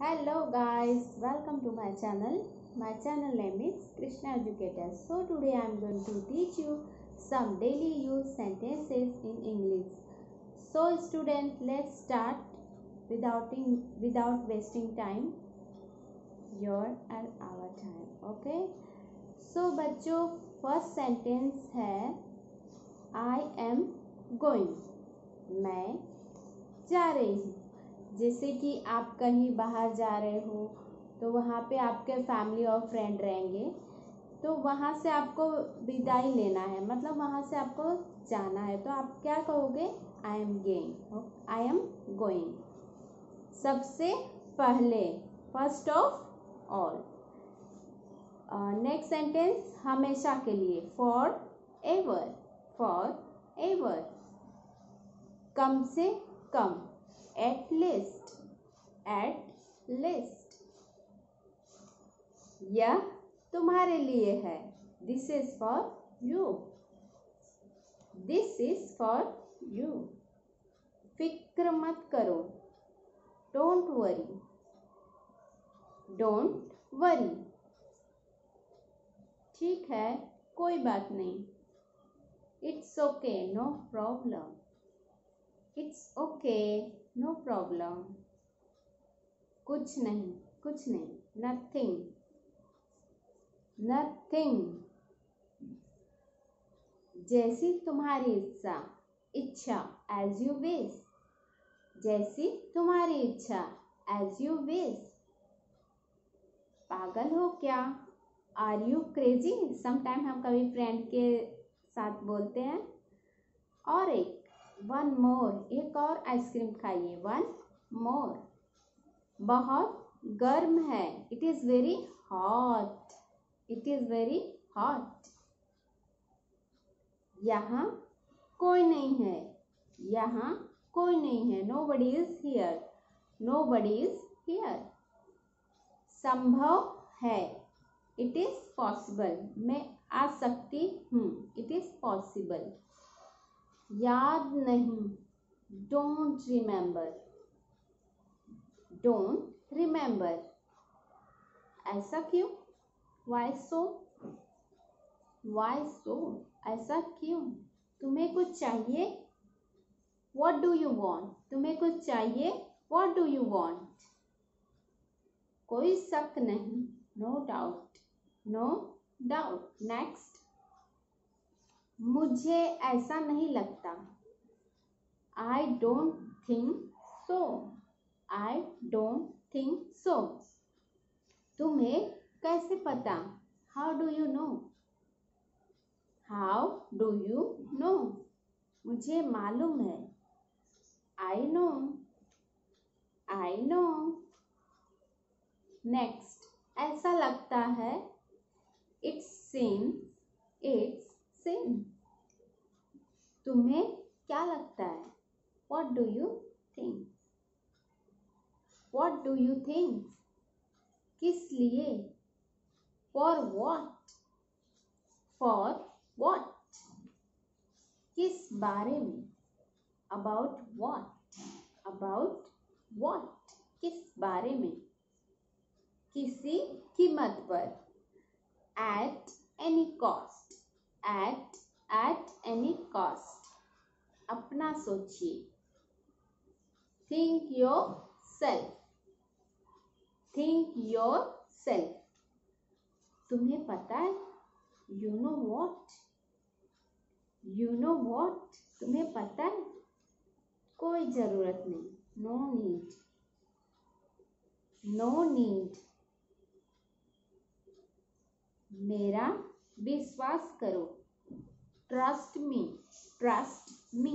Hello guys, welcome to my channel. My channel name is Krishna Educator. So today I am going to teach you some daily use sentences in English. So student, let's start without wasting time, your and our time. Okay? So बच्चों, first sentence है I am going. मैं जा रही हूँ. जैसे कि आप कहीं बाहर जा रहे हो तो वहाँ पे आपके फैमिली और फ्रेंड रहेंगे, तो वहाँ से आपको विदाई लेना है, मतलब वहाँ से आपको जाना है, तो आप क्या कहोगे? I am going. I am going सबसे पहले, first of all. Next sentence हमेशा के लिए, for ever. For ever come से कम, at least. at least यह तुम्हारे लिए है. this is for you. this is for you. फिक्र मत करो, don't worry. don't worry ठीक है, कोई बात नहीं. it's okay, no problem. it's okay, no problem. कुछ नहीं, कुछ नहीं, nothing. nothing जैसी तुम्हारी इच्छा. इच्छा, as you wish. जैसी तुम्हारी इच्छा, as you wish. पागल हो क्या? Are you crazy? Sometime हम कभी फ्रेंड के साथ बोलते हैं. और एक, वन मोर, एक और आइसक्रीम खाइए. One more. बहुत गर्म है. It is very hot. It is very hot. यहाँ कोई नहीं है. यहाँ कोई नहीं है. Nobody is here. Nobody is here. संभव है. It is possible. मैं आ सकती हूँ. It is possible. याद नहीं, डोंट रिमेंबर. Don't remember. ऐसा क्यों? वाई सो. वाई सो ऐसा क्यों? तुम्हें कुछ चाहिए? What do you want. तुम्हें कुछ चाहिए? What do you want. कोई शक नहीं, no doubt. No doubt. Next, मुझे ऐसा नहीं लगता. I don't think so. I don't think so. तुम्हें कैसे पता? How do you know. How do you know. मुझे मालूम है. I know. I know. Next, ऐसा लगता है. It's seems. It's seems. तुम्हें क्या लगता है? What do you think? What do you think? किस लिए? For what? For what? किस बारे में? About what? About what? किस बारे में? किसी कीमत पर. At any cost. At any cost. अपना सोचिए. Think yourself. Think yourself. तुम्हें पता है? You know what? You know what? तुम्हें पता है? कोई जरूरत नहीं. No need. No need. मेरा विश्वास करो. Trust me. Trust me.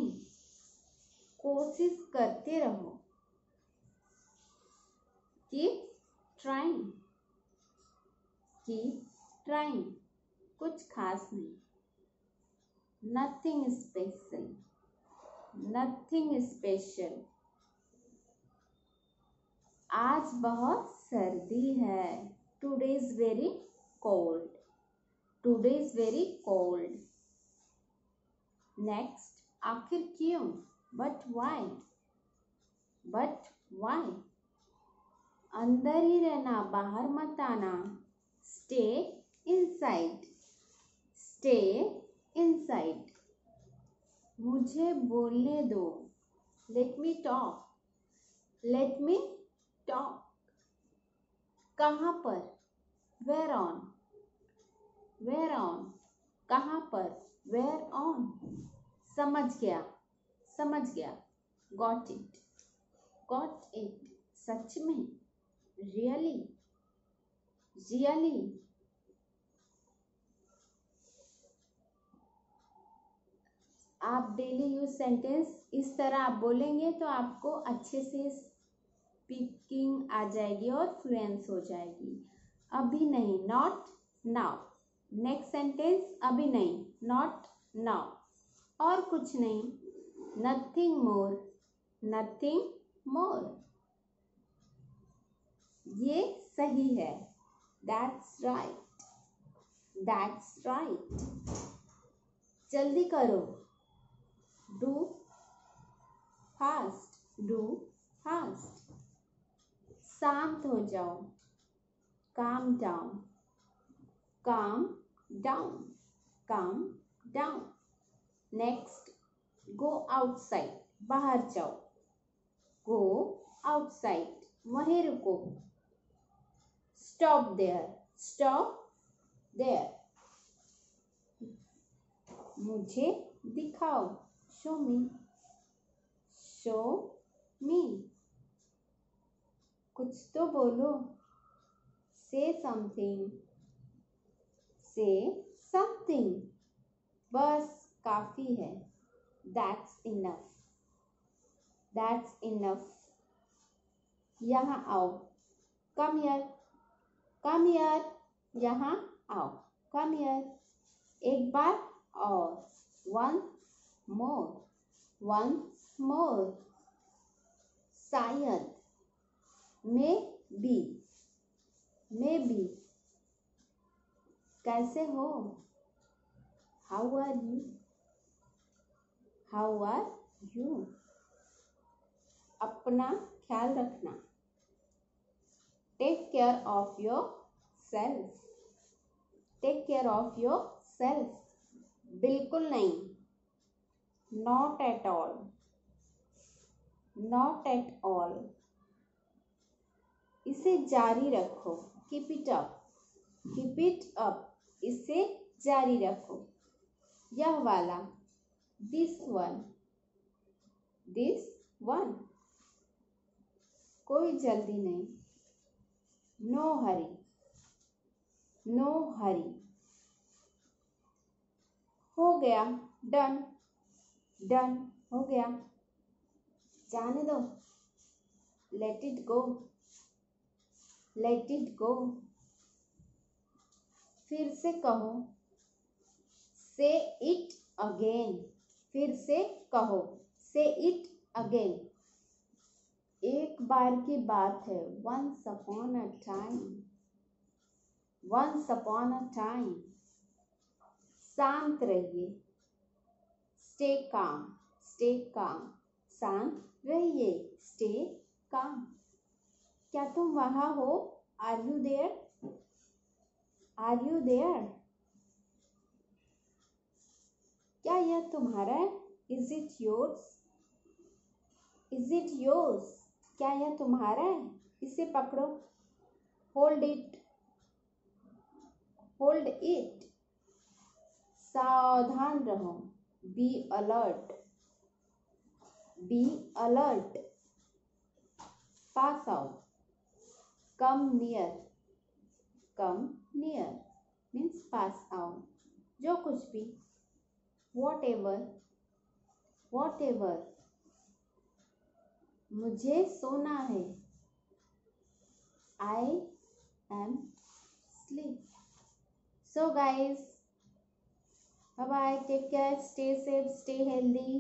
कोशिश करते रहो. Keep trying. Keep trying. कुछ खास नहीं. Nothing special. Nothing special. आज बहुत सर्दी है. Today is very cold. Today is very cold. Next, आखिर क्यों? But why. बट वाई अंदर ही रहना, बाहर मत आना। Stay inside, stay inside. मुझे बोलने दो, let me talk, let me talk. कहाँ पर, वेयर ऑन, वेयर ऑन। कहाँ पर, वेयर ऑन। समझ गया, समझ गया। Got it, got it. सच में, रियली, रियली। आप डेली यूज सेंटेंस इस तरह आप बोलेंगे तो आपको अच्छे से स्पीकिंग आ जाएगी और फ्लुएंस हो जाएगी। अभी नहीं, नॉट नाउ। नेक्स्ट सेंटेंस, अभी नहीं, नॉट नाउ। और कुछ नहीं, नथिंग मोर, नथिंग मोर। ये सही है, दैट्स राइट, दैट्स राइट। जल्दी करो, डू फास्ट, डू फास्ट। शांत हो जाओ, calm down, calm down, calm down. Next, go outside, बाहर जाओ, गो आउटसाइड, वहीं रुको। Stop there, stop there. मुझे दिखाओ, शो मी, शो मी। कुछ तो बोलो, से समथिंग, से समथिंग। बस काफी है, दैट्स इनफ, दैट्स इनफ। यहाँ आओ, कम हियर, कम हियर। यहाँ आओ, कम हियर। एक बार और, वन मोर, वंस मोर। शायद, मे बी, मे बी। कैसे हो, how are you, how are you. अपना ख्याल रखना, take care of yourself, take care of yourself. बिल्कुल नहीं, not at all, not at all. इसे जारी रखो, keep it up, keep it up. इसे जारी रखो। यह वाला, दिस वन, दिस वन। कोई जल्दी नहीं, नो हरी, नो हरी। हो गया, डन, डन हो गया। जाने दो, let it go, let it go. फिर से कहो, से इट अगेन। फिर से कहो, से इट अगेन। एक बार की बात है, once upon a time, once upon a time. शांत रहिए, स्टे काम, स्टे काम। शांत रहिए, स्टे काम। क्या तुम वहां हो, are you there, are you there. क्या यह तुम्हारा है, is it yours, is it yours. क्या यह तुम्हारा है, इसे पकड़ो, होल्ड इट, होल्ड इट। सावधान रहो, be alert, be alert. Pass out, come near, come near means pass out. जो कुछ भी, वॉट एवर, वॉट एवर। मुझे सोना है, I am sleep. So guys, bye bye, take care, stay safe, stay healthy.